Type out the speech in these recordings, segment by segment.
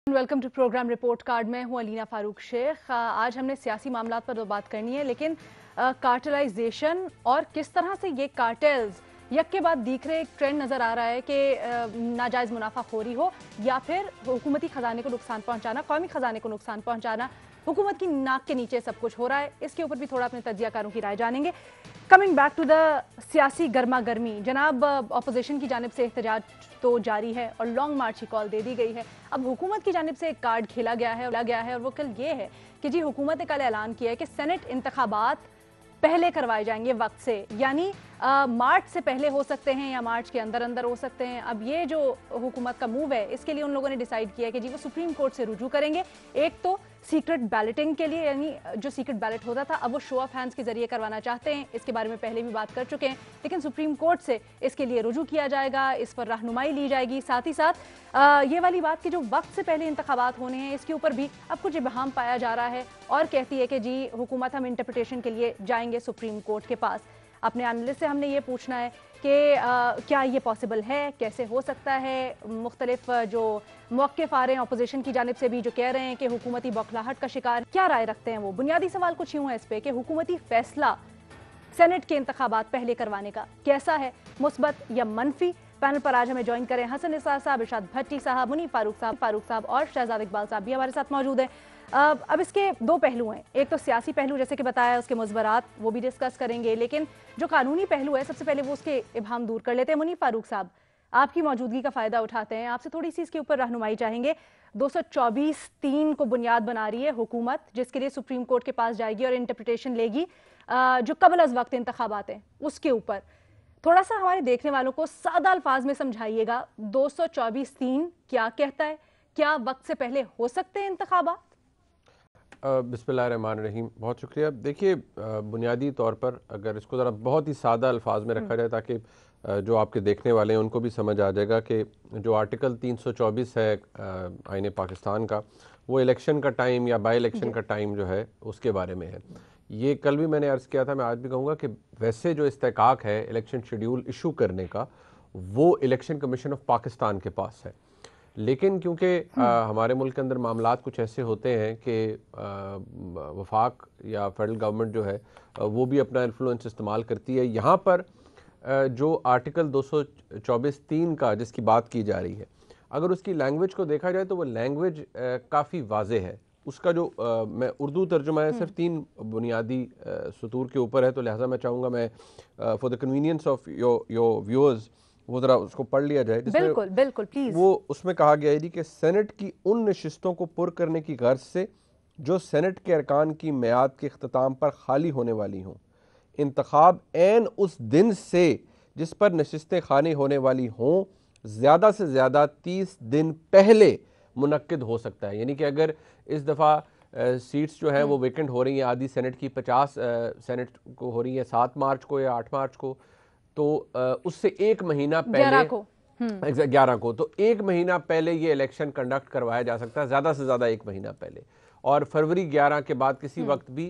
Welcome to program report card. मैं हूं अलीना फारूक शेख। आज हमने सियासी मामलात पर तो बात करनी है, लेकिन कार्टेलाइजेशन और किस तरह से ये कार्टेल्स यक के बाद दिख रहे एक ट्रेंड नज़र आ रहा है कि नाजायज़ मुनाफाखोरी हो या फिर हुकूमती ख़जाने को नुकसान पहुंचाना, कौमी ख़जाने को नुकसान पहुंचाना, हुकूमत की नाक के नीचे सब कुछ हो रहा है। इसके ऊपर भी थोड़ा अपने तज्ज़ियाकारों की राय जानेंगे। कमिंग बैक टू द सियासी गर्मा गर्मी, जनाब अपोजिशन की जानिब से एहतजाज तो जारी है और लॉन्ग मार्च की कॉल दे दी गई है। अब हुकूमत की जानिब से एक कार्ड खेला गया है और वो कल ये है कि जी हुकूमत ने कल ऐलान किया है कि सेनेट इंतखाबात पहले करवाए जाएंगे वक्त से, यानी मार्च से पहले हो सकते हैं या मार्च के अंदर अंदर हो सकते हैं। अब ये जो हुकूमत का मूव है, इसके लिए उन लोगों ने डिसाइड किया है कि जी वो सुप्रीम कोर्ट से रुजू करेंगे। एक तो सीक्रेट बैलेटिंग के लिए, यानी जो सीक्रेट बैलेट होता था अब वो शो ऑफ हैंड्स के जरिए करवाना चाहते हैं। इसके बारे में पहले भी बात कर चुके हैं, लेकिन सुप्रीम कोर्ट से इसके लिए रुजू किया जाएगा, इस पर रहनुमाई ली जाएगी। साथ ही साथ ये वाली बात कि जो वक्त से पहले इंतखाबात होने हैं, इसके ऊपर भी अब कुछ इबहम पाया जा रहा है और कहती है कि जी हुकूमत हम इंटरप्रिटेशन के लिए जाएंगे सुप्रीम कोर्ट के पास। अपने एनालिस्ट से हमने ये पूछना है कि क्या ये पॉसिबल है, कैसे हो सकता है। मुख्तलिफ जो मौक़िफ़ आ रहे हैं अपोजिशन की जानिब से भी, जो कह रहे हैं कि हुकूमती बौखलाहट का शिकार, क्या राय रखते हैं वो। बुनियादी सवाल कुछ यूँ है इस पर कि हुकूमती फैसला सेनेट के इंतखाबात पहले करवाने का कैसा है, मुस्बत या मनफी। पैनल पर आज हमें ज्वाइन करें हसन निसार साहब, इरशाद भट्टी साहब, मुनीफ फारूक साहब और शहजाद इकबाल साहब भी हमारे साथ मौजूद हैं। अब इसके दो पहलू हैं, एक तो सियासी पहलू जैसे कि बताया, उसके मुज़बरात वो भी डिस्कस करेंगे, लेकिन जो कानूनी पहलू है सबसे पहले वो उसके इब्हाम दूर कर लेते हैं। मुनीफ फारूक साहब, आपकी मौजूदगी का फ़ायदा उठाते हैं, आपसे थोड़ी सी इसके ऊपर रहनुमाई चाहेंगे। 224(3) को बुनियाद बना रही है हुकूमत, जिसके लिए सुप्रीम कोर्ट के पास जाएगी और इंटरप्रिटेशन लेगी जो कबल अज़ वक्त इंतखाबात हैं उसके ऊपर। थोड़ा सा हमारे देखने वालों को सादा अल्फाज में समझाइएगा, 224(3) क्या कहता है, क्या वक्त से पहले हो सकते हैं इंतखाबात? बिस्मिल्लाहिर्रहमानिर्रहीम, बहुत शुक्रिया। देखिए, बुनियादी तौर पर अगर इसको ज़रा बहुत ही सादा अल्फाज में रखा जाए ताकि जो आपके देखने वाले हैं उनको भी समझ आ जाएगा कि जो आर्टिकल 324 है आईन पाकिस्तान का, वो इलेक्शन का टाइम या बाई इलेक्शन का टाइम जो है उसके बारे में है। ये कल भी मैंने अर्ज़ किया था, मैं आज भी कहूँगा कि वैसे जो इस्तेकाक है इलेक्शन शेड्यूल इशू करने का, वो इलेक्शन कमीशन ऑफ पाकिस्तान के पास है। लेकिन क्योंकि हमारे मुल्क के अंदर मामलात कुछ ऐसे होते हैं कि वफाक या फेडरल गवर्नमेंट जो है वो भी अपना इन्फ्लुएंस इस्तेमाल करती है। यहाँ पर जो आर्टिकल 224(3) का जिसकी बात की जा रही है, अगर उसकी लैंग्वेज को देखा जाए तो वो लैंग्वेज काफ़ी वाज़े है। उसका जो मैं उर्दू तर्जुमा है सिर्फ 3 बुनियादी सतूर के ऊपर है, तो लिहाजा मैं चाहूँगा मैं for the convenience of your viewers वो ज़रा उसको पढ़ लिया जाए। बिल्कुल बिल्कुल प्लीज़। वो उसमें कहा गया है कि सेनेट की उन नशिस्तों को पुर करने की गर्ज से जो सेनेट के अरकान की मियाद के अख्ताम पर खाली होने वाली हों, इंतखाब ऐन उस दिन से जिस पर नशिस्तें खाली होने वाली हों ज़्यादा से ज़्यादा 30 दिन पहले मुनक्किद हो सकता है। यानी कि अगर इस दफ़ा सीट्स जो हैं वो वेकेंट हो रही हैं, आधी सेनेट की 50 सेनेट को हो रही है 7 मार्च को या 8 मार्च को, तो उससे एक महीना पहले 11 को तो एक महीना पहले ये इलेक्शन कंडक्ट करवाया जा सकता है, ज़्यादा से ज़्यादा एक महीना पहले, और फरवरी 11 के बाद किसी वक्त भी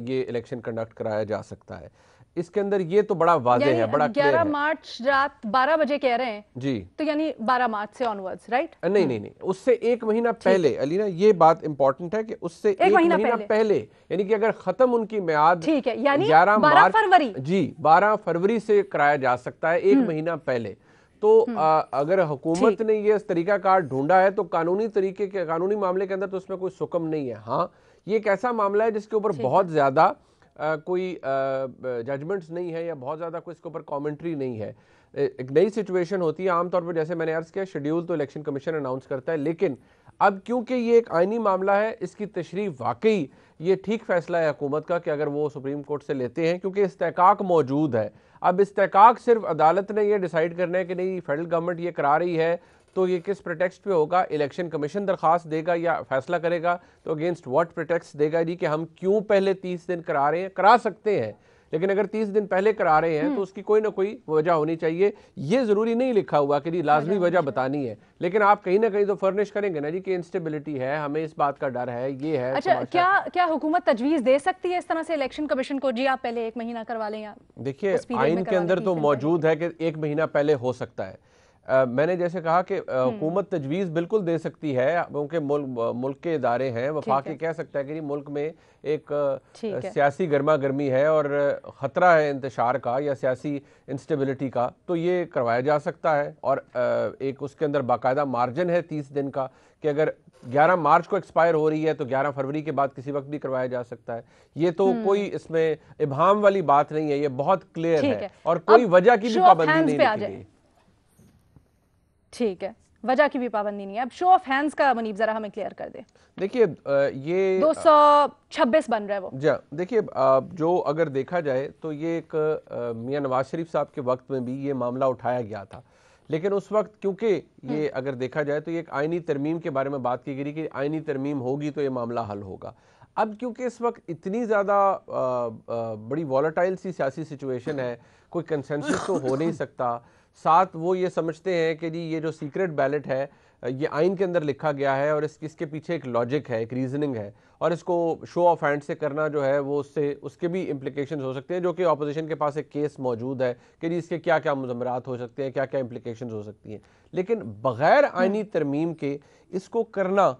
ये इलेक्शन कंडक्ट कराया जा सकता है। इसके अंदर ये तो बड़ा वाज़ेह है, बड़ा क्लियर है। 11 मार्च रात 12 बजे कह रहे हैं जी, तो यानी 12 मार्च से ऑनवर्ड्स, राइट? नहीं, उससे एक महीना पहले। अलीना, ये बात इंपॉर्टेंट है कि उससे एक महीना पहले, यानी कि अगर खत्म उनकी मियाद, ठीक है, यानी 12 फरवरी, जी 12 फरवरी से कराया जा सकता है, एक महीना पहले। तो अगर हुकूमत ने ये तरीकाकार ढूंढा है तो कानूनी तरीके के, कानूनी मामले के अंदर तो उसमें कोई सुकम नहीं है। हाँ, ये एक ऐसा मामला है जिसके ऊपर बहुत ज़्यादा कोई जजमेंट्स नहीं है या बहुत ज़्यादा कोई इसके ऊपर कमेंट्री नहीं है। एक नई सिचुएशन होती है आमतौर पर, जैसे मैंने अर्ज़ किया, शेड्यूल तो इलेक्शन कमीशन अनाउंस करता है, लेकिन अब क्योंकि ये एक आइनी मामला है, इसकी तशरीह वाकई ये ठीक फैसला है हुकूमत का कि अगर वो सुप्रीम कोर्ट से लेते हैं, क्योंकि इस्तेकाक मौजूद है। अब इस्तेकाक सिर्फ अदालत ने ये डिसाइड करना है कि नहीं फेडरल गवर्नमेंट ये करा रही है, तो ये किस प्रिटेक्स्ट पे होगा, इलेक्शन कमीशन दरख्वास्त देगा या फैसला करेगा, तो अगेंस्ट व्हाट प्रिटेक्स्ट देगा जी कि हम क्यों पहले 30 दिन करा रहे हैं। करा सकते हैं, लेकिन अगर 30 दिन पहले करा रहे हैं तो उसकी कोई ना कोई वजह होनी चाहिए। ये ज़रूरी नहीं लिखा हुआ कि जी लाजमी वजह बतानी है, लेकिन आप कहीं ना कहीं तो फर्निश करेंगे ना जी कि इंस्टेबिलिटी है, हमें इस बात का डर है, ये है। अच्छा, क्या हुकूमत तजवीज़ दे सकती है इस तरह से इलेक्शन कमीशन को, जी आप पहले एक महीना करवा लें? या देखिए, आइन के अंदर तो मौजूद है कि एक महीना पहले हो सकता है, मैंने जैसे कहा कि हुकूमत तजवीज़ बिल्कुल दे सकती है, क्योंकि मुल्क के इदारे हैं, वफाक कह सकता है कि मुल्क में एक सियासी गर्मा गर्मी है और ख़तरा है इंतशार का या सियासी इंस्टेबिलिटी का, तो ये करवाया जा सकता है। और एक उसके अंदर बाकायदा मार्जिन है 30 दिन का कि अगर 11 मार्च को एक्सपायर हो रही है तो 11 फरवरी के बाद किसी वक्त भी करवाया जा सकता है। ये तो कोई इसमें इबहाम वाली बात नहीं है, ये बहुत क्लियर है और कोई वजह की भी पाबंदी नहीं लिखी गई। ठीक है, वजह की भी पाबंदी नहीं है। अब शो ऑफ हैंड्स का मुनीब जरा हमें क्लियर कर दे। देखिए ये 226 बन रहा है वो। जी देखिए, जो अगर देखा जाए तो ये एक मियां नवाज शरीफ साहब के वक्त में भी ये मामला उठाया गया था, लेकिन उस वक्त क्योंकि ये अगर देखा जाए तो ये एक आईनी तरमीम के बारे में बात की गई कि आईनी तरमीम होगी तो ये मामला हल होगा। अब क्योंकि इस वक्त इतनी ज़्यादा बड़ी वॉलेटाइल सी सियासी सिचुएशन है, कोई कंसेंसस तो हो नहीं सकता। साथ वो ये समझते हैं कि जी ये जो सीक्रेट बैलेट है ये आइन के अंदर लिखा गया है और इसके पीछे एक लॉजिक है, एक रीजनिंग है, और इसको शो ऑफ हैंड से करना जो है वो उसके भी इम्प्लीकेशंस हो सकते हैं, जो कि ऑपोजिशन के पास एक केस मौजूद है कि जी इसके क्या क्या मुज़म्मरात हो सकते हैं, क्या क्या इम्प्लीकेशंस हो सकती हैं। लेकिन बग़ैर आइनी तरमीम के इसको करना,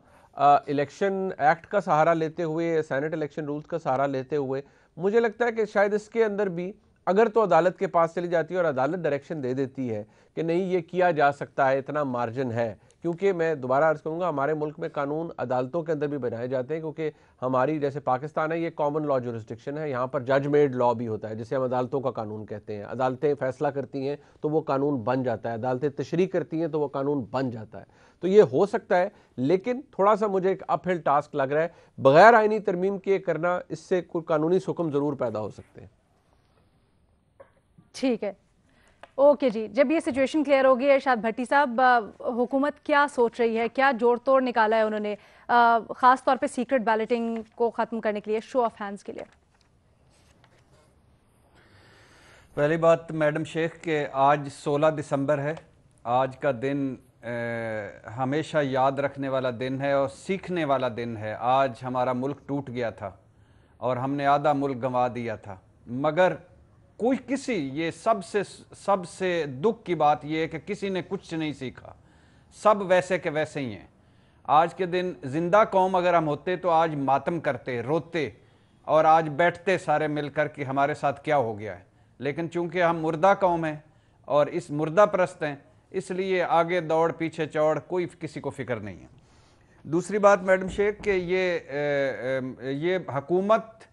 इलेक्शन एक्ट का सहारा लेते हुए, सेनेट इलेक्शन रूल्स का सहारा लेते हुए, मुझे लगता है कि शायद इसके अंदर भी अगर तो अदालत के पास चली जाती है और अदालत डायरेक्शन दे देती है कि नहीं ये किया जा सकता है, इतना मार्जिन है। क्योंकि मैं दोबारा अर्ज करूंगा, हमारे मुल्क में कानून अदालतों के अंदर भी बनाए जाते हैं, क्योंकि हमारी जैसे पाकिस्तान है ये कॉमन लॉ जुरिस्डिक्शन है, यहाँ पर जज मेड लॉ भी होता है जिसे हम अदालतों का कानून कहते हैं। अदालतें फैसला करती हैं तो वो कानून बन जाता है, अदालतें तशरीह करती हैं तो वो कानून बन जाता है। तो ये हो सकता है, लेकिन थोड़ा सा मुझे एक अपहिल टास्क लग रहा है। बगैर आइनी तरमीम के करना, इससे कोई कानूनी हुक्म ज़रूर पैदा हो सकते हैं। ठीक है, ओके जी। जब ये सिचुएशन क्लियर होगी, इरशाद भट्टी साहब, हुकूमत क्या सोच रही है, क्या जोड़ तोड़ निकाला है उन्होंने खास तौर पे सीक्रेट बैलेटिंग को ख़त्म करने के लिए, शो ऑफ हैंड्स के लिए? पहली बात मैडम शेख के आज 16 दिसंबर है। आज का दिन हमेशा याद रखने वाला दिन है और सीखने वाला दिन है। आज हमारा मुल्क टूट गया था और हमने आधा मुल्क गंवा दिया था, मगर कोई ये सबसे दुख की बात यह है कि किसी ने कुछ नहीं सीखा, सब वैसे के वैसे ही हैं। आज के दिन जिंदा कौम अगर हम होते तो आज मातम करते, रोते और आज बैठते सारे मिलकर कि हमारे साथ क्या हो गया है। लेकिन चूंकि हम मुर्दा कौम हैं और इस मुर्दा परस्त हैं, इसलिए आगे दौड़ पीछे चौड़ कोई किसी को फिक्र नहीं है। दूसरी बात मैडम शेख के ये हुकूमत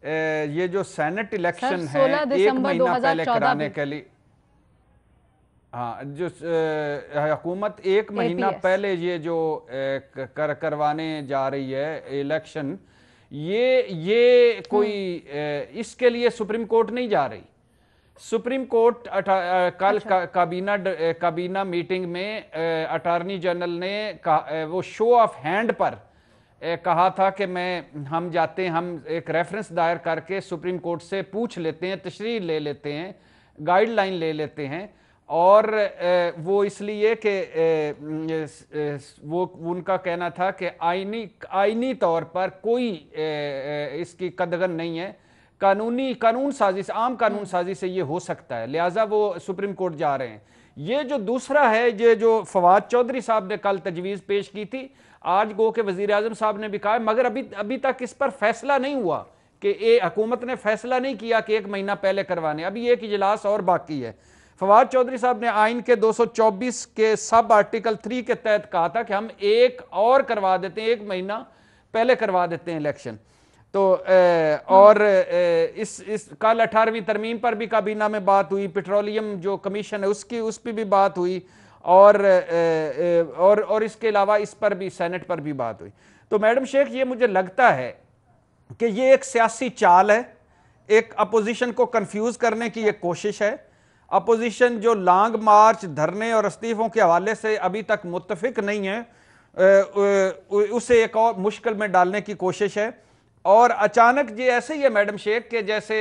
ये जो सेनेट इलेक्शन है 1 महीना पहले कराने के लिए, हाँ, जो हुकूमत 1 महीना पहले ये जो करवाने जा रही है इलेक्शन, ये कोई इसके लिए सुप्रीम कोर्ट नहीं जा रही। सुप्रीम कोर्ट कल काबीना मीटिंग में अटॉर्नी जनरल ने वो शो ऑफ हैंड पर कहा था कि हम जाते हैं, हम एक रेफरेंस दायर करके सुप्रीम कोर्ट से पूछ लेते हैं, तशरीह ले लेते हैं, गाइडलाइन ले लेते हैं, और वो इसलिए कि वो उनका कहना था कि आईनी तौर पर कोई इसकी कदगन नहीं है, कानून साजी से, आम कानून साजी से ये हो सकता है, लिहाजा वो सुप्रीम कोर्ट जा रहे हैं। ये जो दूसरा है, ये जो फवाद चौधरी साहब ने कल तजवीज़ पेश की थी, आज गो के वज़ीर आज़म साहब ने भी कहा, मगर अभी तक इस पर फैसला नहीं हुआ कि हुकूमत ने फैसला नहीं किया कि 1 महीना पहले करवाने, अभी एक इजलास और बाकी है। फवाद चौधरी साहब ने आइन के 224 के सब आर्टिकल 3 के तहत कहा था कि हम एक और करवा देते हैं, 1 महीना पहले करवा देते हैं इलेक्शन। तो और इस कल 18वीं तरमीम पर भी काबीना में बात हुई, पेट्रोलियम जो कमीशन है उस पर भी बात हुई, और इसके अलावा इस पर भी, सेनेट पर भी बात हुई। तो मैडम शेख, ये मुझे लगता है कि ये एक सियासी चाल है, एक अपोजिशन को कंफ्यूज करने की एक कोशिश है। अपोजिशन जो लॉन्ग मार्च, धरने और इस्तीफों के हवाले से अभी तक मुत्तफिक नहीं है, उसे एक और मुश्किल में डालने की कोशिश है। और अचानक ये ऐसे ही है मैडम शेख के जैसे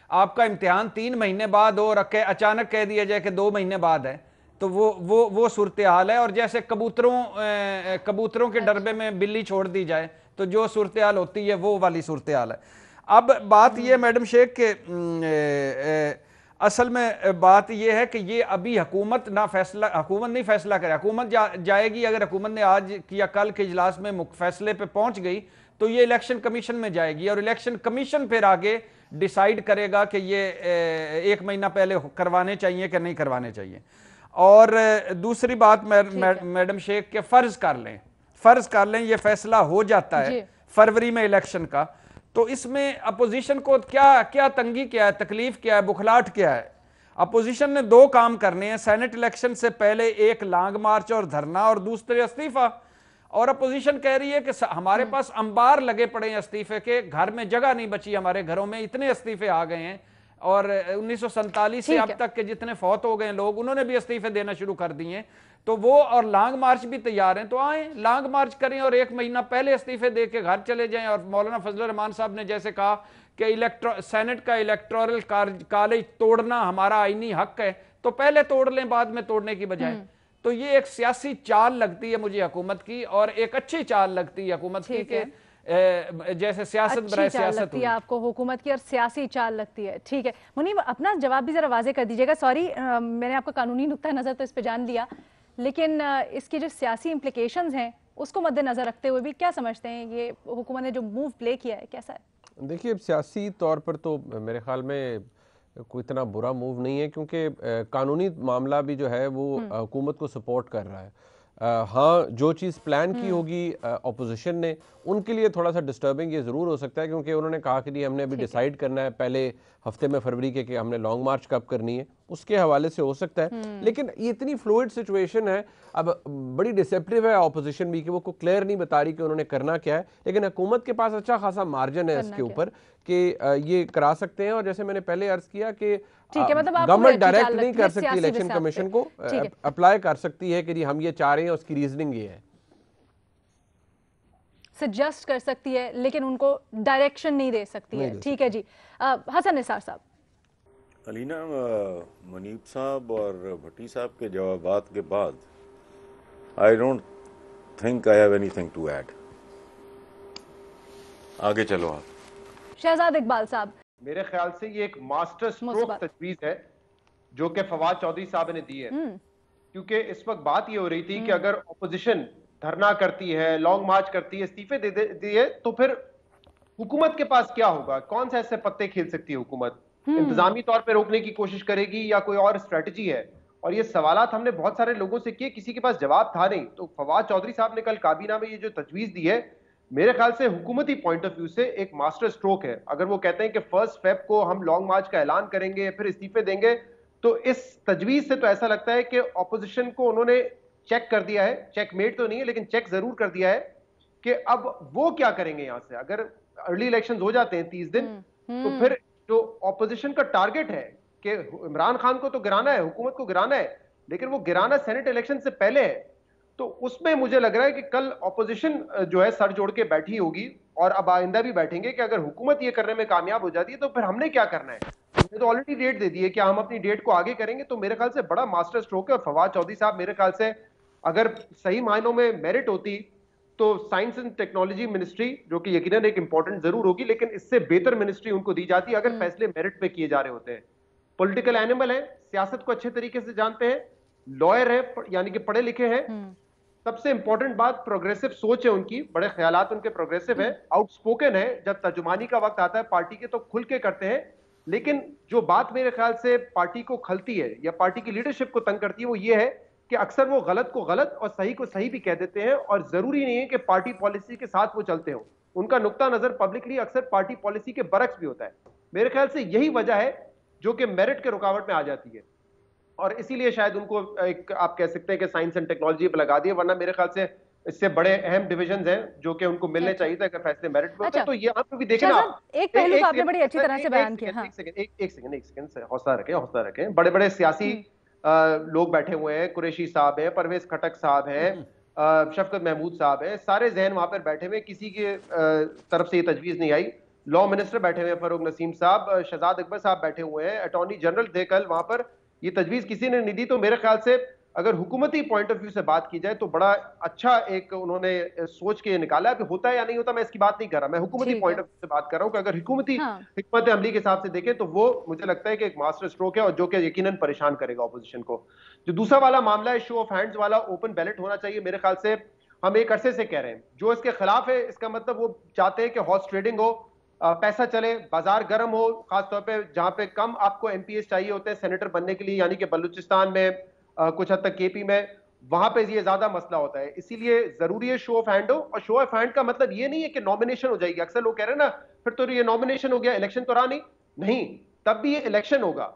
आपका इम्तिहान 3 महीने बाद हो और अचानक कह दिया जाए कि 2 महीने बाद है, तो वो सूरत हाल है। और जैसे कबूतरों के डरबे में बिल्ली छोड़ दी जाए तो जो सूरत हाल होती है वो वाली सूरत हाल है। अब बात यह मैडम शेख के असल में बात यह है कि ये अभी हुकूमत नहीं फैसला करे, हुकूमत जाएगी। अगर हुकूमत ने आज या कल के इजलास में फैसले पे पहुंच गई तो ये इलेक्शन कमीशन में जाएगी और इलेक्शन कमीशन फिर आगे डिसाइड करेगा कि ये 1 महीना पहले करवाने चाहिए कि नहीं करवाने चाहिए। और दूसरी बात मैडम शेख के फर्ज कर लें ये फैसला हो जाता है फरवरी में इलेक्शन का, तो इसमें अपोजिशन को क्या तंगी, क्या है तकलीफ, क्या है बुखलाहट, क्या है? अपोजिशन ने 2 काम करने हैं सेनेट इलेक्शन से पहले, एक लॉन्ग मार्च और धरना और दूसरे इस्तीफा। और अपोजिशन कह रही है कि हमारे पास अंबार लगे पड़े हैं इस्तीफे के, घर में जगह नहीं बची, हमारे घरों में इतने इस्तीफे आ गए हैं। और 1947 से अब तक के जितने फौत हो गए लोग, उन्होंने भी इस्तीफे देना शुरू कर दिए हैं। तो वो और लॉन्ग मार्च भी तैयार हैं, तो आए लॉन्ग मार्च करें और 1 महीना पहले इस्तीफे दे के घर चले जाएं। और मौलाना फजलुर रहमान साहब ने जैसे कहा कि सेनेट का इलेक्टोरल कॉलेज तोड़ना हमारा आईनी हक है, तो पहले तोड़ लें बाद में तोड़ने की बजाय। तो ये एक सियासी चाल लगती है मुझे हुकूमत की, और एक अच्छी चाल लगती है हुकूमत की कि जैसे सियासत बराए सियासत लगती है आपको हुकूमत की, और सियासी चाल लगती है। ठीक है मुनीब, अपना जवाब भी जरा वाजे कर दीजिएगा। सॉरी मैंने आपका कानूनी नुक्ता नजर तो इस पे जान लिया, लेकिन इसकी जो सियासी इम्प्लीकेशंस हैं उसको मद्देनजर रखते हुए भी क्या समझते हैं ये हुकूमत ने जो मूव प्ले किया है, कैसा है? देखिए सियासी तौर पर तो मेरे ख्याल में कोई इतना बुरा मूव नहीं है, क्योंकि कानूनी मामला भी जो है वो हुकूमत को सपोर्ट कर रहा है। हाँ, जो चीज़ प्लान की होगी अपोजिशन ने, उनके लिए थोड़ा सा डिस्टर्बिंग ये ज़रूर हो सकता है, क्योंकि उन्होंने कहा कि नहीं हमने अभी डिसाइड करना है पहले हफ्ते में फरवरी के कि हमने लॉन्ग मार्च कब करनी है, उसके हवाले से हो सकता है। लेकिन ये इतनी फ्लूइड सिचुएशन है, अब बड़ी डिसेप्टिव है अपोजिशन भी कि वो को क्लियर नहीं बता रही कि उन्होंने करना क्या है, लेकिन हुकूमत के पास अच्छा खासा मार्जिन है इसके ऊपर कि ये करा सकते हैं। और जैसे मैंने पहले अर्ज किया कि गवर्नमेंट डायरेक्ट नहीं कर सकती, इलेक्शन कमीशन को अप्लाई कर सकती है कि जी हम ये चाह रहे हैं, उसकी रीजनिंग ये है, सजेस्ट कर सकती है, लेकिन उनको डायरेक्शन नहीं दे सकती है। ठीक है जी, हसन निसार साहब। अलीना, मुनीब साहब और भट्टी साहब के जवाबात के बाद I don't think I have anything to add. आगे चलो आप। शहजाद इकबाल साहब। मेरे ख्याल से ये एक मास्टर स्ट्रोक तजवीज है जो कि फवाद चौधरी साहब ने दी है, क्योंकि इस वक्त बात ये हो रही थी कि अगर ऑपोजिशन धरना करती है, लॉन्ग मार्च करती है, इस्तीफे दे दिए, तो फिर हुकूमत के पास क्या होगा? कौन से ऐसे पत्ते खेल सकती है हुकूमत? इंतजामी तौर पे रोकने की कोशिश करेगी या कोई और स्ट्रेटजी है? और ये सवालात हमने बहुत सारे लोगों से किए, किसी के पास जवाब था नहीं। तो फवाद चौधरी साहब ने कल काबीना में ये जो तजवीज दी है, मेरे ख्याल से हुकूमती पॉइंट ऑफ व्यू से एक मास्टर स्ट्रोक है। अगर वो कहते हैं कि 1 फ़रवरी को हम लॉन्ग मार्च का ऐलान करेंगे, फिर इस्तीफे देंगे, तो इस तजवीज से तो ऐसा लगता है कि ऑपोजिशन को उन्होंने चेक कर दिया है, चेकमेट तो नहीं है लेकिन चेक जरूर कर दिया है कि अब वो क्या करेंगे यहां से। अगर अर्ली इलेक्शंस हो जाते हैं 30 दिन, तो फिर जो ऑपोजिशन का टारगेट है कि इमरान खान को तो गिराना है, हुकूमत को गिराना है, लेकिन वो गिराना सेनेट इलेक्शन से पहले है। तो उसमें मुझे लग रहा है कि कल ऑपोजिशन जो है सर जोड़ के बैठी होगी, और अब आइंदा भी बैठेंगे कि अगर हुकूमत ये करने में कामयाब हो जाती है तो फिर हमने क्या करना है। हमने तो ऑलरेडी डेट दे दी है कि हम अपनी डेट को आगे करेंगे। तो मेरे ख्याल से बड़ा मास्टर स्ट्रोक है। और फवाद चौधरी साहब मेरे ख्याल से अगर सही मायनों में मेरिट होती तो साइंस एंड टेक्नोलॉजी मिनिस्ट्री, जो कि यकीनन एक इंपॉर्टेंट जरूर होगी, लेकिन इससे बेहतर मिनिस्ट्री उनको दी जाती अगर फैसले मेरिट पे किए जा रहे होते हैं। पॉलिटिकल एनिमल है, सियासत को अच्छे तरीके से जानते हैं, लॉयर है, यानी कि पढ़े लिखे हैं। सबसे इंपॉर्टेंट बात प्रोग्रेसिव सोच है उनकी, बड़े ख्यालात उनके प्रोग्रेसिव है, आउटस्पोकन है। जब तर्जुमानी का वक्त आता है पार्टी के तो खुल के करते हैं। लेकिन जो बात मेरे ख्याल से पार्टी को खलती है या पार्टी की लीडरशिप को तंग करती है, वो ये है कि अक्सर वो गलत को गलत और सही को सही भी कह देते हैं, और जरूरी नहीं है कि पार्टी पॉलिसी के साथ वो चलते हो। उनका नुक्ता नजर पब्लिकली अक्सर पार्टी पॉलिसी के बरक्स भी होता है। मेरे ख्याल से यही वजह है जो कि मेरिट के रुकावट में आ जाती है, और इसीलिए शायद उनको एक आप कह सकते हैं कि साइंस एंड टेक्नोलॉजी पर लगा दिया। वरना मेरे ख्याल से इससे बड़े अहम डिविजन हैं जो कि उनको मिलने चाहिए थे अगर फैसले मेरिट पे होते। तो ये आप भी देखें ना, एक पहलू आपने बड़ी अच्छी तरह से बयान किया। एक सेकंड हौसला रखें। बड़े बड़े सियासी लोग बैठे हुए हैं, कुरैशी साहब हैं, परवेज खटक साहब हैं, शफकत महमूद साहब हैं, सारे जहन वहां पर बैठे हुए, किसी के तरफ से ये तजवीज नहीं आई। लॉ मिनिस्टर बैठे हुए हैं फरूक नसीम साहब, शहजाद अकबर साहब बैठे हुए हैं, अटॉर्नी जनरल थे कल वहां पर, ये तजवीज किसी ने नहीं दी। तो मेरे ख्याल से अगर हुकूमती पॉइंट ऑफ व्यू से बात की जाए तो बड़ा अच्छा एक उन्होंने सोच के निकाला। अभी होता है या नहीं होता मैं इसकी बात नहीं कर रहा, मैं हुकूमती पॉइंट ऑफ व्यू से बात कर रहा हूं कि अगर हुकूमती हिकमत अमली के हिसाब से देखें तो वो मुझे लगता है कि एक मास्टर स्ट्रोक है और जो कि यकीनन परेशान करेगा ऑपोजिशन को। जो दूसरा वाला मामला है शो ऑफ हैंड्स वाला, ओपन बैलेट होना चाहिए, मेरे ख्याल से हम एक अरसे से कह रहे हैं। जो इसके खिलाफ है इसका मतलब वो चाहते हैं कि हॉर्स ट्रेडिंग हो, पैसा चले, बाजार गर्म हो, खासतौर पे जहां पे कम आपको एमपीएस चाहिए होते हैं सेनेटर बनने के लिए, यानी कि बलूचिस्तान में, कुछ हद तक केपी में, वहां पे ये ज्यादा मसला होता है। इसीलिए जरूरी है शो ऑफ हैंड हो। और शो ऑफ हैंड का मतलब ये नहीं है कि नॉमिनेशन हो जाएगी। अक्सर लोग कह रहे हैं ना फिर तो ये नॉमिनेशन हो गया, इलेक्शन तो रहा नहीं, तब भी ये इलेक्शन होगा।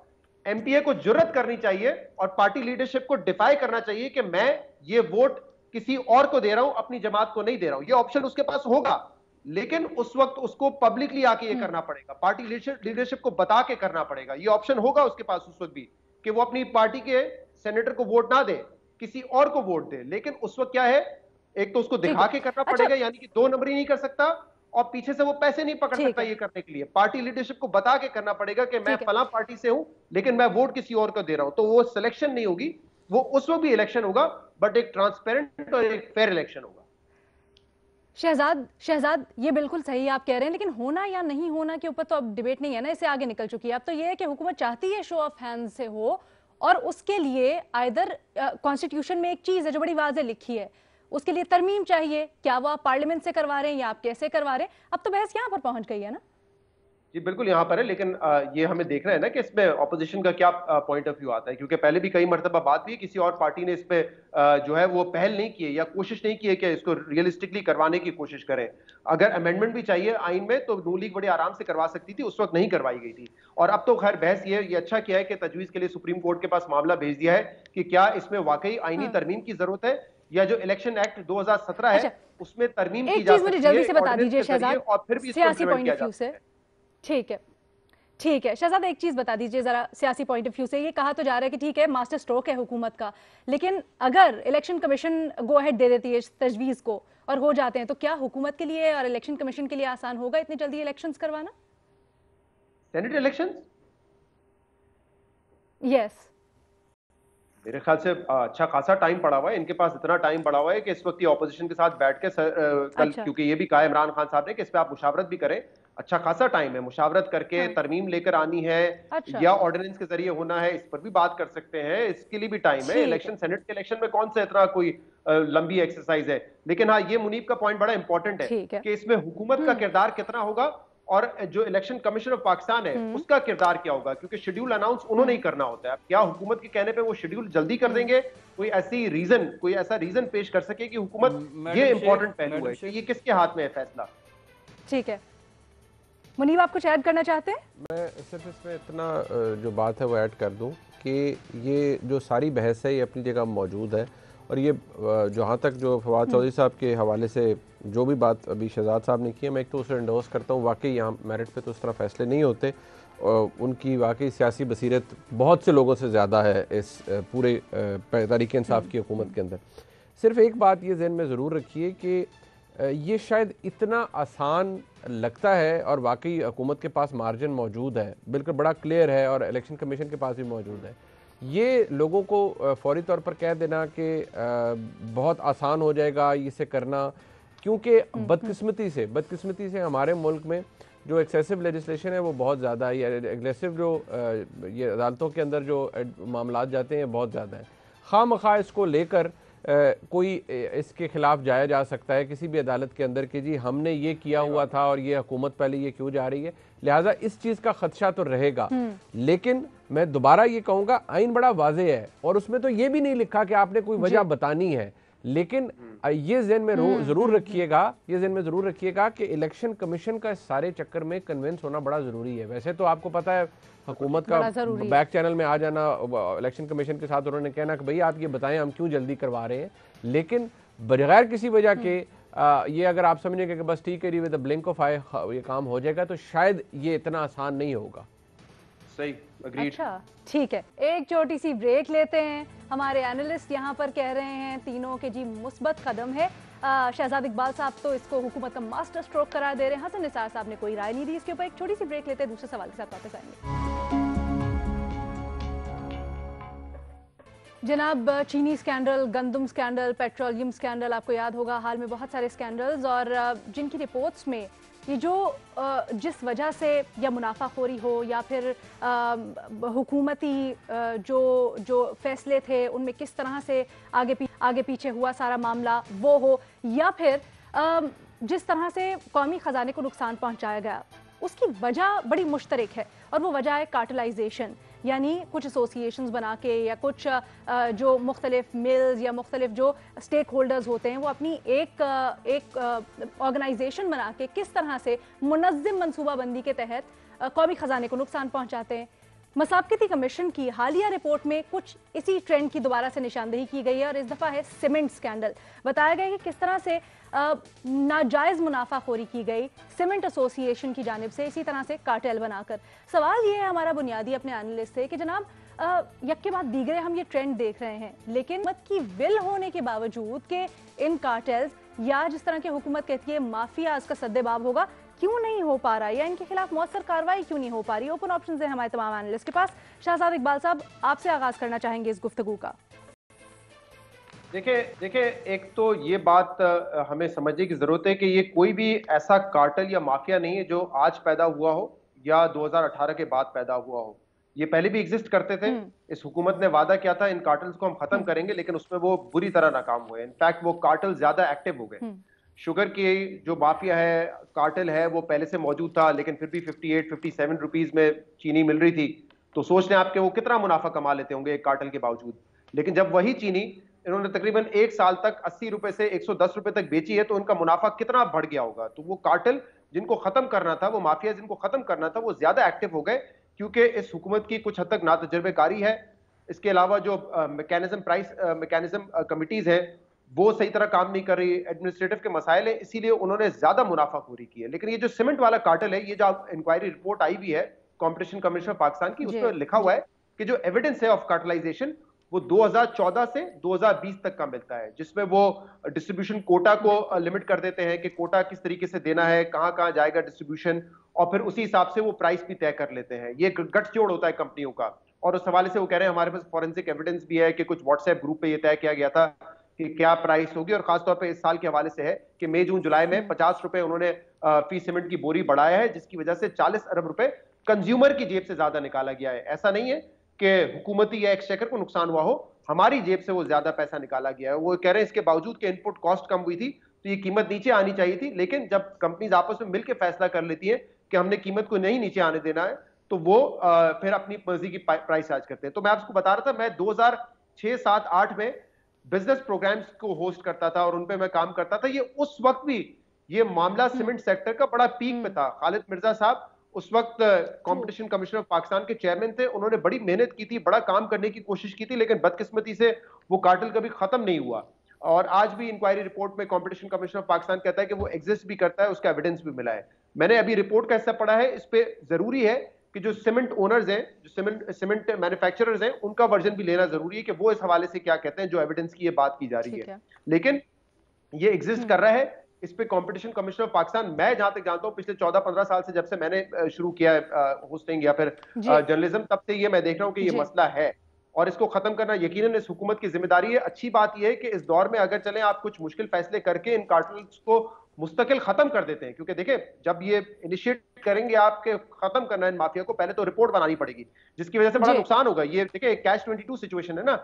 एमपीए को जुर्रत करनी चाहिए और पार्टी लीडरशिप को डिफाई करना चाहिए कि मैं ये वोट किसी और को दे रहा हूं, अपनी जमात को नहीं दे रहा हूं। ये ऑप्शन उसके पास होगा, लेकिन उस वक्त उसको पब्लिकली आके ये करना पड़ेगा, पार्टी लीडरशिप को बता के करना पड़ेगा। ये ऑप्शन होगा उसके पास उस वक्त भी कि वो अपनी पार्टी के सेनेटर को वोट ना दे, किसी और को वोट दे। लेकिन उस वक्त क्या है, एक तो उसको दिखा के करना पड़ेगा, यानी कि 2 नंबरी नहीं कर सकता, और पीछे से वो पैसे नहीं पकड़ सकता ये करने के लिए। पार्टी लीडरशिप को बता के करना पड़ेगा कि मैं फलां पार्टी से हूं लेकिन मैं वोट किसी और को दे रहा हूं। तो वो सिलेक्शन नहीं होगी, वो उस वक्त भी इलेक्शन होगा, बट एक ट्रांसपेरेंट और एक फेयर इलेक्शन होगा। शहजाद ये बिल्कुल सही आप कह रहे हैं, लेकिन होना या नहीं होना के ऊपर तो अब डिबेट नहीं है ना, इससे आगे निकल चुकी है। अब तो ये है कि हुकूमत चाहती है शो ऑफ हैंड से हो, और उसके लिए आइदर कॉन्स्टिट्यूशन में एक चीज है जो बड़ी वाज़ेह लिखी है, उसके लिए तरमीम चाहिए। क्या वो आप पार्लियामेंट से करवा रहे हैं या आप कैसे करवा रहे हैं, अब तो बहस यहाँ पर पहुंच गई है ना। जी बिल्कुल यहाँ पर है, लेकिन ये हमें देखना है ना कि इसमें ऑपोजिशन का क्या पॉइंट ऑफ व्यू आता है, क्योंकि पहले भी कई मरतबा बात हुई, किसी और पार्टी ने इस पे जो है वो पहल नहीं की है या कोशिश नहीं की है कि इसको रियलिस्टिकली करवाने की कोशिश करें। अगर अमेंडमेंट भी चाहिए आइन में तो नून लीग बड़े आराम से करवा सकती थी, उस वक्त नहीं करवाई गई थी। और अब तो खैर बहस ये अच्छा किया है कि तजवीज़ के लिए सुप्रीम कोर्ट के पास मामला भेज दिया है कि क्या इसमें वाकई आइनी तरमीम की जरूरत है, या जो इलेक्शन एक्ट 2017 है उसमें तरमीम की जा सकती है। जल्दी से बता दीजिए शहजाद, और फिर भी सियासी पॉइंट ऑफ व्यू से। ठीक है शहजाद, एक चीज बता दीजिए जरा सियासी पॉइंट ऑफ व्यू से। ये कहा तो जा रहा है कि ठीक है मास्टर स्ट्रोक है हुकूमत का, लेकिन अगर इलेक्शन कमीशन गो अहेड दे देती है इस तजवीज को और हो जाते हैं, तो क्या हुकूमत के लिए और इलेक्शन कमीशन के लिए आसान होगा इतनी जल्दी इलेक्शंस करवाना? Senate elections? यस, मेरे ख्याल से अच्छा खासा टाइम पड़ा हुआ है इनके पास। इतना टाइम पड़ा हुआ है कि इस वक्त ये ऑपोजिशन के साथ बैठ के कल क्योंकि ये भी कहा इमरान खान साहब ने कि इस पे आप मुशावरत भी करें, अच्छा खासा टाइम है, मुशावरत करके तरमीम लेकर आनी है या ऑर्डिनेंस के जरिए होना है, इस पर भी बात कर सकते हैं, इसके लिए भी टाइम है। इलेक्शन, सेनेट के इलेक्शन में कौन सा इतना कोई लंबी एक्सरसाइज है। लेकिन हाँ, ये मुनीब का पॉइंट बड़ा इंपॉर्टेंट है कि इसमें हुकूमत का किरदार कितना होगा और जो इलेक्शन कमीशन ऑफ पाकिस्तान है उसका किरदार क्या होगा, क्योंकि शेड्यूल अनाउंस उन्होंने ही करना होता है। क्या हुकूमत के कहने पे वो शेड्यूल जल्दी कर देंगे? कोई ऐसा रीजन पेश कर सके कि हुकूमत, ये इंपॉर्टेंट पहलू है कि ये किसके हाथ में है फैसला। ठीक है मुनीब, आप कुछ ऐड करना चाहते हैं? मैं सिर्फ इसमें इतना जो बात है वो ऐड कर दूं कि ये जो सारी बहस है ये अपनी जगह मौजूद है, और ये जहाँ तक जो फवाद चौधरी साहब के हवाले से जो भी बात अभी शहजाद साहब ने की है, मैं एक तो उसे इंडोर्स करता हूँ। वाकई यहाँ मेरिट पे तो इस तरह फैसले नहीं होते, और उनकी वाकई सियासी बसीरत बहुत से लोगों से ज़्यादा है इस पूरे तहरीक इंसाफ की हुकूमत के अंदर। सिर्फ एक बात ये जहन में ज़रूर रखिए कि ये शायद इतना आसान लगता है, और वाकई हुकूमत के पास मार्जिन मौजूद है, बिल्कुल बड़ा क्लियर है, और इलेक्शन कमीशन के पास भी मौजूद है। ये लोगों को फौरी तौर पर कह देना कि बहुत आसान हो जाएगा इसे करना, क्योंकि बदकिस्मती से हमारे मुल्क में जो एक्सेसिव लेजिस्लेशन है वो बहुत ज़्यादा है, या एग्रेसिव जो ये अदालतों के अंदर जो मामलात जाते हैं बहुत ज़्यादा है। खामखा इसको लेकर कोई इसके खिलाफ जाया जा सकता है किसी भी अदालत के अंदर कि जी हमने ये किया हुआ था और ये हुकूमत पहले ये क्यों जा रही है, लिहाजा इस चीज़ का खदशा तो रहेगा। लेकिन मैं दोबारा ये कहूँगा, आइन बड़ा वाज़ेह है और उसमें तो ये भी नहीं लिखा कि आपने कोई वजह बतानी है, लेकिन ये ज़हन में ज़रूर रखिएगा कि इलेक्शन कमीशन का सारे चक्कर में कन्विंस होना बड़ा ज़रूरी है। वैसे तो आपको पता है हुकूमत का बैक चैनल में आ जाना, इलेक्शन कमीशन के साथ उन्होंने कहना कि भाई आप ये बताएं हम क्यों जल्दी करवा रहे हैं, लेकिन बगैर किसी वजह के ये अगर आप समझेंगे कि बस ठीक है जी विद द ब्लिंक ऑफ आई ये काम हो जाएगा, तो शायद ये इतना आसान नहीं होगा। सही, अग्रीड। अच्छा ठीक है, एक छोटी सी ब्रेक लेते हैं। हमारे एनालिस्ट यहाँ पर कह रहे हैं तीनों के जी मुस्बत कदम है। शहजाद इकबाल साहब तो इसको हुकूमत का मास्टर स्ट्रोक करार दे रहे हैं, हसन निसार साहब ने कोई राय नहीं दी इसके ऊपर। एक छोटी सी ब्रेक लेते हैं, दूसरे सवाल के साथ वापस आएंगे। जनाब, चीनी स्कैंडल, गंदम स्कैंडल, पेट्रोलियम स्कैंडल, आपको याद होगा हाल में बहुत सारे स्कैंडल्स, और जिनकी रिपोर्ट्स में ये जो जिस वजह से या मुनाफाखोरी हो या फिर हुकूमती जो फैसले थे उनमें किस तरह से आगे पीछे हुआ सारा मामला वो हो, या फिर जिस तरह से कौमी ख़जाने को नुकसान पहुंचाया गया, उसकी वजह बड़ी मुश्तरक है, और वो वजह है कार्टेलाइजेशन। यानी कुछ एसोसिएशंस बना के या कुछ जो मुख्तलिफ मिल्स या मुख्तलिफ जो स्टेक होल्डर्स होते हैं वो अपनी एक ऑर्गेनाइजेशन बना के किस तरह से मुनज़्ज़म मनसूबाबंदी के तहत कौमी ख़जाने को नुकसान पहुंचाते हैं। मसाबकती कमीशन की हालिया रिपोर्ट में कुछ इसी ट्रेंड की दोबारा से निशानदेही की गई है, और इस दफ़ा है सीमेंट स्कैंडल। बताया गया कि किस तरह से नाजायज़ मुनाफाखोरी की गई सीमेंट एसोसिएशन की जानिब से, इसी तरह से कार्टेल बनाकर। सवाल ये है हमारा बुनियादी अपने एनालिस्ट से कि जनाब, यक के बाद दीगरे हम ये ट्रेंड देख रहे हैं, लेकिन मत की विल होने के बावजूद कि इन कार्टेल्स या जिस तरह की हुकूमत कहती है माफियाज का सद्देबाब होगा, क्यों नहीं हो पा रहा, या इनके खिलाफ मौसर कार्रवाई क्यों नहीं हो पा रही। ओपन ऑप्शन है हमारे तमाम एनालिस्ट के पास। शहजाद इकबाल साहब, आपसे आगाज करना चाहेंगे इस गुफ्तगू का। देखिए, एक तो ये बात हमें समझने की जरूरत है कि ये कोई भी ऐसा कार्टेल या माफिया नहीं है जो आज पैदा हुआ हो या 2018 के बाद पैदा हुआ हो। ये पहले भी एग्जिस्ट करते थे। इस हुकूमत ने वादा किया था इन कार्टेल्स को हम खत्म करेंगे, लेकिन उसमें वो बुरी तरह नाकाम हुए। इनफैक्ट वो कार्टेल ज्यादा एक्टिव हो गए। शुगर की जो माफिया है, कार्टेल है, वो पहले से मौजूद था, लेकिन फिर भी 58-57 रुपीज में चीनी मिल रही थी। तो सोच लें आपके वो कितना मुनाफा कमा लेते होंगे एक कार्टेल के बावजूद। लेकिन जब वही चीनी इन्होंने तकरीबन एक साल तक 80 रुपए से 110 रुपए तक बेची है, तो उनका मुनाफा कितना बढ़ गया होगा। तो वो कार्टेल जिनको खत्म करना था, वो माफिया जिनको खत्म करना था, वो ज्यादा एक्टिव हो गए, क्योंकि इस हुकूमत की कुछ हद तक ना तजर्बेकारी है। इसके अलावा जो मैकेनिज्म कमिटीज है वो सही तरह काम नहीं कर रही, एडमिनिस्ट्रेटिव के मसाइल है, इसीलिए उन्होंने ज्यादा मुनाफाखोरी की है। लेकिन ये जो सीमेंट वाला कार्टेल है, ये जो इंक्वायरी रिपोर्ट आई भी है कॉम्पिटिशन कमीशन ऑफ पाकिस्तान की, उसमें लिखा हुआ है कि जो एविडेंस है ऑफ कार्टेलाइजेशन वो 2014 से 2020 तक का मिलता है, जिसमें वो डिस्ट्रीब्यूशन कोटा को लिमिट कर देते हैं कि कोटा किस तरीके से देना है, कहां कहां जाएगा डिस्ट्रीब्यूशन, और फिर उसी हिसाब से वो प्राइस भी तय कर लेते हैं। ये गठजोड़ होता है कंपनियों का। और उस हवाले से वो कह रहे हैं हमारे पास फॉरेंसिक एविडेंस भी है कि कुछ व्हाट्सएप ग्रुप पे ये तय किया गया था कि क्या प्राइस होगी। और खासतौर पर इस साल के हवाले से है कि मई जून जुलाई में 50 रुपए उन्होंने फी सीमेंट की बोरी बढ़ाया है, जिसकी वजह से 40 अरब रुपए कंज्यूमर की जेब से ज्यादा निकाला गया है। ऐसा नहीं है कि हुकूमती या एक्सचेकर को नुकसान हुआ हो, हमारी जेब से वो ज्यादा पैसा निकाला गया है। वो कह रहे हैं इसके बावजूद कि इनपुट कॉस्ट कम हुई थी तो ये कीमत नीचे आनी चाहिए थी, लेकिन जब कंपनीज आपस में मिलकर फैसला कर लेती है कि हमने कीमत को नहीं नीचे आने देना है, तो वो फिर अपनी मर्जी की प्राइस चार्ज करते हैं। तो मैं आपको बता रहा था, मैं 2006, 7, 8 में बिजनेस प्रोग्राम्स को होस्ट करता था और उन पे मैं काम करता था। ये उस वक्त भी ये मामला सीमेंट सेक्टर का बड़ा पीक पे था। खालिद मिर्जा साहब उस वक्त कंपटीशन कमीशन ऑफ पाकिस्तान के चेयरमैन थे। उन्होंने बड़ी मेहनत की थी, बड़ा काम करने की कोशिश की थी, लेकिन बदकिस्मती से वो कार्टेल कभी खत्म नहीं हुआ। और आज भी इंक्वायरी रिपोर्ट में कंपटीशन कमीशन ऑफ पाकिस्तान कहता है कि वो एग्जिस्ट भी करता है, उसका एविडेंस भी मिला है। मैंने अभी रिपोर्ट का हिस्सा पढ़ा है, इस पे जरूरी है कि जो सीमेंट ओनर्स हैं, जो सीमेंट मैन्युफैक्चरर्स हैं, उनका वर्जन भी लेना जरूरी है कि वो इस हवाले से क्या कहते हैं, जो एविडेंस की ये बात की जा रही है। लेकिन ये एग्जिस्ट कर रहा है। इस पे कंपटीशन कमीशन ऑफ पाकिस्तान, मैं जहां तक जानता हूं पिछले 14-15 साल से, जब से मैंने शुरू किया है होस्टिंग या फिर जर्नलिज्म, तब से ये मैं देख रहा हूं कि ये मसला है और इसको खत्म करना यकीनन इस हुकूमत की जिम्मेदारी है। अच्छी बात यह है कि इस दौर में अगर चलें आप कुछ मुश्किल फैसले करके इन कार्टेल्स को मुस्तकिल खत्म कर देते हैं, क्योंकि देखिए जब ये इनिशिएट करेंगे आपके खत्म करना है इन माफिया को, पहले तो रिपोर्ट बनानी पड़ेगी, जिसकी वजह से बड़ा नुकसान होगा। ये देखिए कैश 22 सिचुएशन है ना।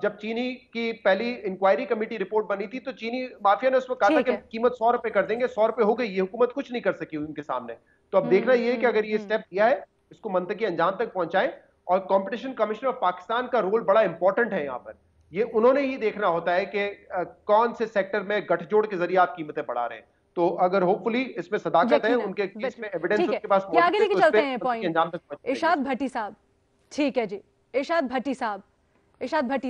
जब चीनी की पहली इंक्वायरी कमेटी रिपोर्ट बनी थी तो चीनी माफिया ने उसमें कहा था कि कीमत 100 रुपए कर देंगे, 100 रुपए हो गई, ये हुकूमत कुछ नहीं कर सकी उनके सामने। तो अब देखना ये है कि अगर ये स्टेप लिया है इसको मंतकी अंजाम तक पहुंचाएं। और कंपटीशन कमीशन ऑफ पाकिस्तान का रोल बड़ा इंपॉर्टेंट है यहाँ पर। ये उन्होंने ही देखना होता है कि कौन से सेक्टर में गठजोड़ के जरिए आप कीमतें बढ़ा रहे हैं। तो अगर होपफुली इसमें सदाकत है, उनके केस में एविडेंस उनके पास मौजूद है, आगे लेके चलते हैं पॉइंट। इरशाद भट्टी साहब, ठीक है जी, इरशाद भट्टी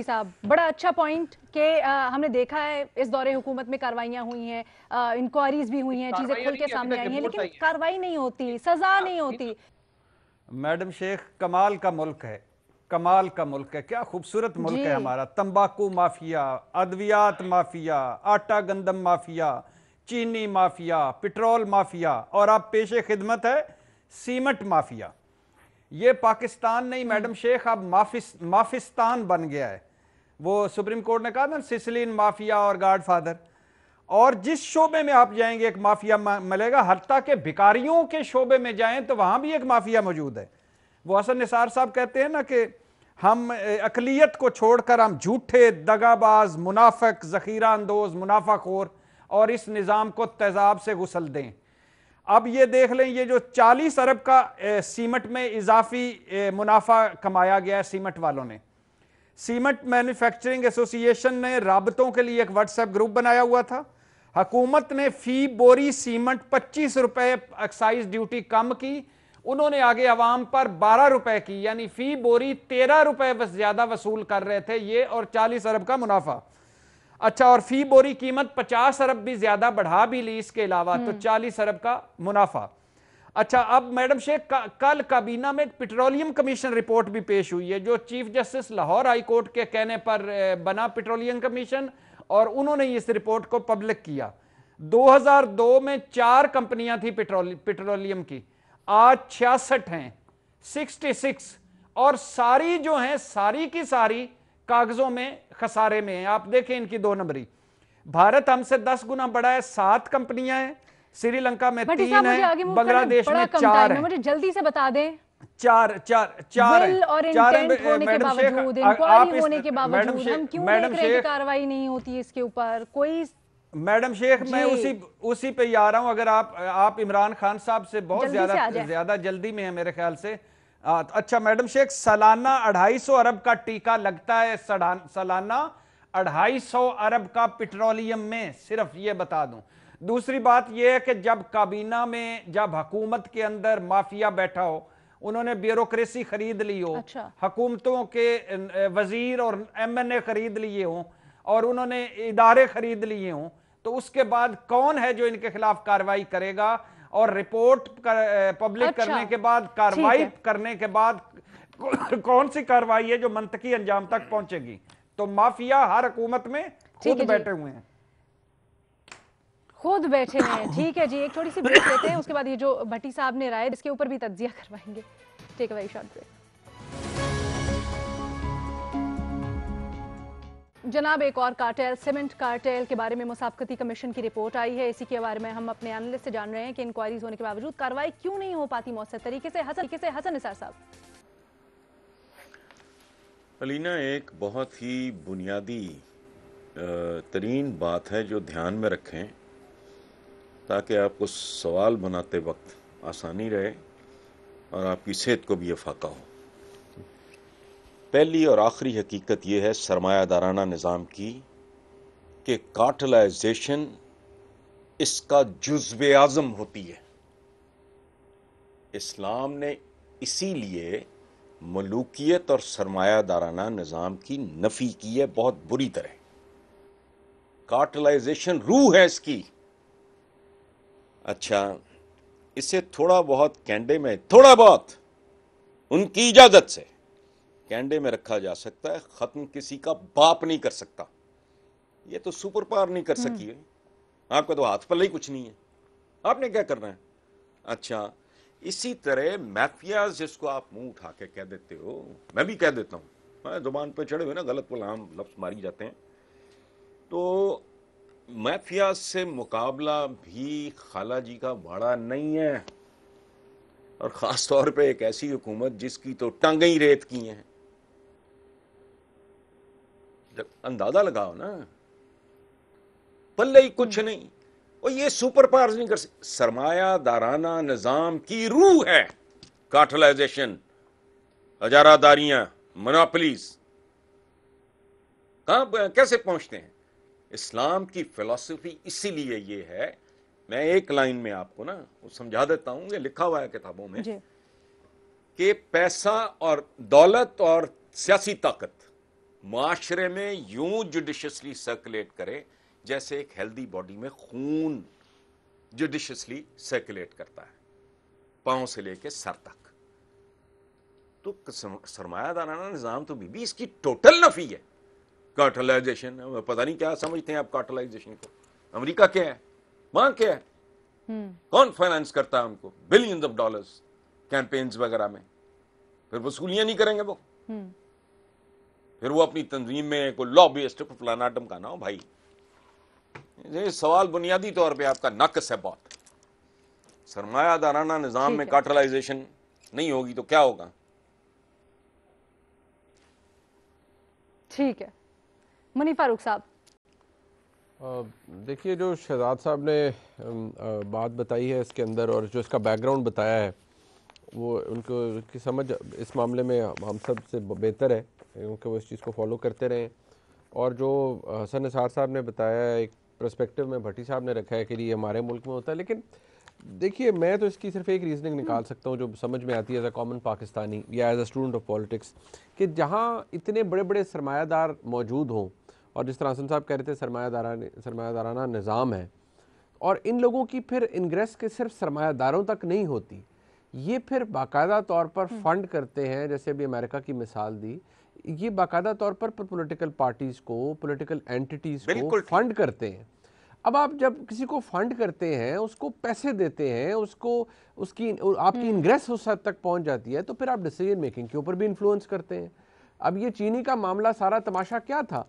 साहब, बड़ा अच्छा पॉइंट कि हमने देखा है इस दौरे हुकूमत में कार्रवाइयां हुई हैं, इंक्वायरीज भी हुई हैं, चीजें खुल के सामने आई हैं, लेकिन कार्रवाई नहीं होती, सजा नहीं होती। मैडम शेख, कमाल का मुल्क है, कमाल का मुल्क है, क्या खूबसूरत मुल्क है हमारा। तंबाकू माफिया, अद्वियात माफिया, आटा गंदम माफिया, चीनी माफिया, पेट्रोल माफिया, और अब पेशे खिदमत है सीमेंट माफिया। ये पाकिस्तान नहीं मैडम शेख, अब माफिस्तान बन गया है। वो सुप्रीम कोर्ट ने कहा ना, सिसिलियन माफिया और गॉडफादर। और जिस शोबे में आप जाएंगे एक माफिया मिलेगा, हत्ता के भिखारियों के शोबे में जाएं तो वहां भी एक माफिया मौजूद है। वो हसन निसार साहब कहते हैं ना कि हम अकलियत को छोड़कर हम झूठे, दगाबाज, मुनाफिक, जखीरा अंदोज, मुनाफाखोर और इस निज़ाम को तेजाब से गुसल दें। अब ये देख लें, ये जो 40 अरब का सीमेंट में इजाफी मुनाफा कमाया गया है सीमेंट वालों ने। सीमेंट मैन्युफैक्चरिंग एसोसिएशन ने राबतों के लिए एक व्हाट्सएप ग्रुप बनाया हुआ था। हुकूमत ने फी बोरी सीमेंट 25 रुपए एक्साइज ड्यूटी कम की, उन्होंने आगे अवाम पर 12 रुपए की, यानी फी बोरी 13 रुपए बस ज्यादा वसूल कर रहे थे ये, और 40 अरब का मुनाफा। अच्छा, और फी बोरी कीमत 50 अरब भी ज्यादा बढ़ा भी ली इसके अलावा, तो 40 अरब का मुनाफा। अच्छा, अब मैडम शेख कल काबीना में पेट्रोलियम कमीशन रिपोर्ट भी पेश हुई है, जो chief justice Lahore high court के कहने पर बना पेट्रोलियम कमीशन, और उन्होंने इस रिपोर्ट को पब्लिक किया। 2002 में 4 कंपनियां थी पेट्रोलियम की, आज 66 हैं, 66, और सारी जो हैं सारी की सारी कागजों में खसारे में हैं। आप देखें इनकी 2 नंबरी। भारत हमसे 10 गुना बड़ा है, 7 कंपनियां हैं, श्रीलंका में 3 है, बांग्लादेश में 4 है। मुझे जल्दी से बता दें। चार और इंटेंट होने के बावजूद, इंक्वायरी होने के बावजूद हम क्यों देख रहे हैं कि कार्रवाई नहीं होती है इसके ऊपर कोई? मैडम शेख, मैं उसी पे आ रहा हूं। अगर आप इमरान खान साहब से बहुत ज्यादा जल्दी में है मेरे ख्याल से। अच्छा मैडम शेख, सालाना 250 अरब का टीका लगता है, सालाना 250 अरब का पेट्रोलियम में, सिर्फ ये बता दूं। दूसरी बात यह है कि जब काबीना में, जब हुकूमत के अंदर माफिया बैठा हो, उन्होंने ब्यूरोक्रेसी खरीद ली हो, अच्छा। हुकूमतों के वजीर और MNA खरीद लिए हों, और उन्होंने इदारे खरीद लिए हों, तो उसके बाद कौन है जो इनके खिलाफ कार्रवाई करेगा? और रिपोर्ट पब्लिक करने के बाद, कार्रवाई करने के बाद कौन सी कार्रवाई है जो मंतकी अंजाम तक पहुंचेगी? तो माफिया हर हुकूमत में खुद बैठे हुए हैं, खुद बैठे हैं। ठीक है जी, एक छोटी सी ब्रेक लेते हैं, उसके बाद ये जो भट्टी साहब ने राय इसके ऊपर भी तज्जिया करवाएंगे। Take a very short break. जनाब, एक और कार्टेल, सीमेंट कार्टेल के बारे में मुसाफकती कमीशन की रिपोर्ट आई है। इसी के बारे में हम अपने एनालिस्ट से जान रहे हैं कि इंक्वायरीज होने के बावजूद कार्रवाई क्यों नहीं हो पाती मौसर तरीके से। हसन निसार साहब। अलीना, एक बहुत ही बुनियादी तरीन बात है जो ध्यान में रखें ताकि आपको सवाल बनाते वक्त आसानी रहे और आपकी सेहत को भी अफाका हो। पहली और आखिरी हकीकत यह है सरमायादाराना निज़ाम की कि कार्टेलाइजेशन इसका जुज़्वे आज़म होती है। इस्लाम ने इसीलिए मलूकियत और सरमायादाराना निज़ाम की नफ़ी की है बहुत बुरी तरह। कार्टेलाइजेशन रूह है इसकी। अच्छा, इसे थोड़ा बहुत कैंडे में, थोड़ा बहुत उनकी इजाजत से कैंडे में रखा जा सकता है, खत्म किसी का बाप नहीं कर सकता। ये तो सुपर पावर नहीं कर सकी है, आपका तो हाथ पल्ले ही कुछ नहीं है, आपने क्या करना है? अच्छा, इसी तरह माफियाज जिसको आप मुंह उठा के कह देते हो, मैं भी कह देता हूं, जुबान पे चढ़े हुए ना गलत गुलाम लफ्ज मारी जाते हैं, तो माफिया से मुकाबला भी खाला जी का बड़ा नहीं है, और खास तौर पे एक ऐसी हुकूमत जिसकी तो टांगें ही रेत की हैं। जब अंदाजा लगाओ ना, पल्ले ही कुछ नहीं, और ये सुपर पावर्स नहीं कर सकते। सरमायादाराना निजाम की रूह है कार्टेलाइजेशन, हजारादारियां, मोनोपोलीज। कहां कैसे पहुंचते हैं? इस्लाम की फिलॉसफी इसीलिए ये है, मैं एक लाइन में आपको ना वो समझा देता हूं, ये लिखा हुआ है किताबों में कि पैसा और दौलत और सियासी ताकत माशरे में यूं जुडिशियसली सर्कुलेट करे जैसे एक हेल्दी बॉडी में खून जुडिशियसली सर्कुलेट करता है, पांव से लेके सर तक। तो सरमायादाराना निजाम तो बीबी इसकी टोटल नफी है। कार्टेलाइजेशन, पता नहीं क्या समझते हैं आप कार्टेलाइजेशन को। अमेरिका क्या है, वहां क्या है, कौन फाइनेंस करता है उनको? बिलियंस ऑफ डॉलर्स कैंपेन्स वगैरह में। फिर वसूलियां नहीं करेंगे वो, फिर वो अपनी तंजीम में कोई लॉबिस्ट फलाना टमकाना हो भाई। ये सवाल बुनियादी तौर पे आपका नक्स है बहुत। सरमायादाराना निजाम में कार्टलाइजेशन नहीं होगी तो क्या होगा? ठीक है, मुनी फारूक साहब। देखिए, जो शहजाद साहब ने बात बताई है इसके अंदर और जो इसका बैकग्राउंड बताया है, वो उनकी समझ इस मामले में हम सब से बेहतर है, क्योंकि वो इस चीज़ को फॉलो करते रहें। और जो हसन निसार साहब ने बताया, एक पर्सपेक्टिव में भट्टी साहब ने रखा है कि ये हमारे मुल्क में होता है, लेकिन देखिए मैं तो इसकी सिर्फ एक रीजनिंग निकाल सकता हूँ जो समझ में आती है एज अ कॉमन पाकिस्तानी या as a student of politics, कि जहाँ इतने बड़े बड़े सरमायादार मौजूद हों, और जिस तरह हसन साहब कह रहे थे सरमायादाराना निज़ाम है, और इन लोगों की फिर इंग्रेस के सिर्फ सरमायादारों तक नहीं होती, ये फिर बाकायदा तौर पर फंड करते हैं। जैसे अभी अमेरिका की मिसाल दी, ये बाकायदा तौर पर पॉलिटिकल पार्टीज़ को, पॉलिटिकल एंटिटीज़ को फंड करते हैं। अब आप जब किसी को फंड करते हैं, उसको पैसे देते हैं, उसको उसकी आपकी इंग्रेस उस हद तक पहुंच जाती है, तो फिर आप डिसीजन मेकिंग के ऊपर भी इन्फ्लुएंस करते हैं। अब ये चीनी का मामला, सारा तमाशा क्या था?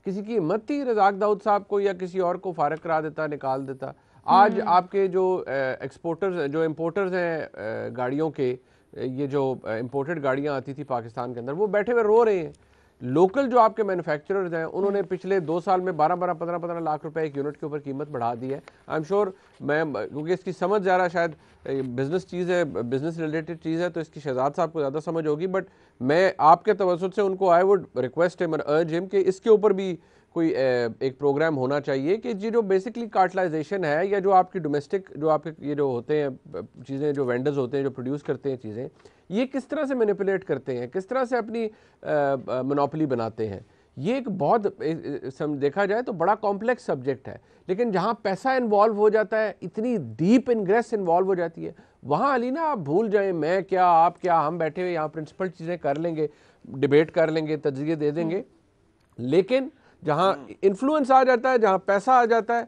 किसी की हिम्मत थी रज़ाक दाऊद साहब को या किसी और को फारग करा देता, निकाल देता। आज आपके जो एक्सपोर्टर्स, जो इम्पोर्टर्स हैं गाड़ियों के, ये जो इम्पोर्टेड गाड़ियाँ आती थी पाकिस्तान के अंदर, वो बैठे हुए रो रहे हैं। लोकल जो आपके मैन्युफैक्चरर्स हैं, उन्होंने पिछले 2 साल में 12-15 लाख रुपए एक यूनिट के ऊपर कीमत बढ़ा दी है। आई एम श्योर, मैं क्योंकि इसकी समझ ज़्यादा शायद बिजनेस चीज़ है, बिजनेस रिलेटेड चीज़ है, तो इसकी शहजाद साहब को ज़्यादा समझ होगी, बट मैं आपके तवज्जुद से उनको आई वुड रिक्वेस्ट हिम, अर्ज हिम कि इसके ऊपर भी कोई एक प्रोग्राम होना चाहिए कि ये जो बेसिकली कार्टलाइजेशन है, या जो आपकी डोमेस्टिक, जो आपके ये जो होते हैं चीज़ें, जो वेंडर्स होते हैं जो प्रोड्यूस करते हैं चीज़ें, ये किस तरह से मैनिपुलेट करते हैं, किस तरह से अपनी मोनोपोली बनाते हैं। ये एक बहुत देखा जाए तो बड़ा कॉम्प्लेक्स सब्जेक्ट है, लेकिन जहाँ पैसा इन्वॉल्व हो जाता है, इतनी डीप इंग्रेस इन्वॉल्व हो जाती है, वहाँ अली ना आप भूल जाएं मैं क्या, आप क्या, हम बैठे हुए यहाँ प्रिंसिपल चीज़ें कर लेंगे, डिबेट कर लेंगे, तजज़िये दे देंगे, लेकिन जहाँ इन्फ्लुएंस आ जाता है, जहाँ पैसा आ जाता है,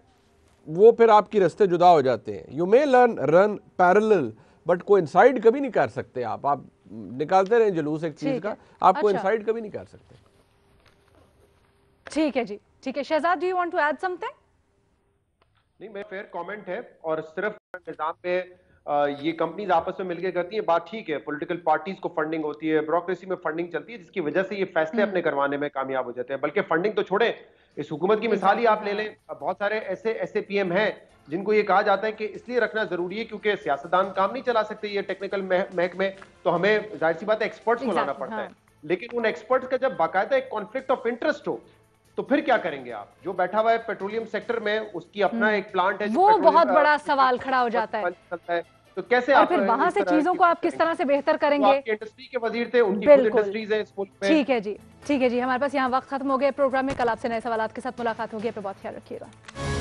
वो फिर आपकी रास्ते जुदा हो जाते हैं। You may run parallel, but को इनसाइड कभी नहीं कर सकते। आप निकालते रहे जुलूस एक चीज का, आपको इनसाइड कभी नहीं कर सकते। ठीक है जी, ठीक है। Shahzad, do you want to add something? नहीं, मैं फेयर कमेंट है, और सिर्फ निजाम पे ये कंपनीज आपस में मिलकर करती है, बात ठीक है। पॉलिटिकल पार्टीज को फंडिंग होती है, ब्यूरोक्रेसी में फंडिंग चलती है, जिसकी वजह से ये फैसले अपने करवाने में कामयाब हो जाते हैं। बल्कि फंडिंग तो छोड़े, इस हुकूमत की मिसाल ही आप ले लें, बहुत सारे ऐसे SAPM हैं जिनको ये कहा जाता है कि इसलिए रखना जरूरी है क्योंकि सियासतदान काम नहीं चला सकते ये टेक्निकल महकमे, तो हमें जाहिर सी बात है एक्सपर्ट्स को लाना पड़ता है। लेकिन उन एक्सपर्ट्स का जब बाकायदा एक कॉन्फ्लिक्ट ऑफ इंटरेस्ट हो, तो फिर क्या करेंगे आप? जो बैठा हुआ है पेट्रोलियम सेक्टर में, उसकी अपना एक प्लांट है, वो बहुत बड़ा सवाल खड़ा हो जाता है। तो कैसे और फिर वहां से चीजों को आप किस तरह से बेहतर करेंगे? आपके इंडस्ट्री के वजीर थे, उनकी खुद इंडस्ट्रीज है इस मुल्क में। ठीक है जी, ठीक है जी। हमारे पास यहाँ वक्त खत्म हो गया प्रोग्राम में। कल आपसे नए सवाल के साथ मुलाकात होगी। अपना बहुत ख्याल रखिएगा।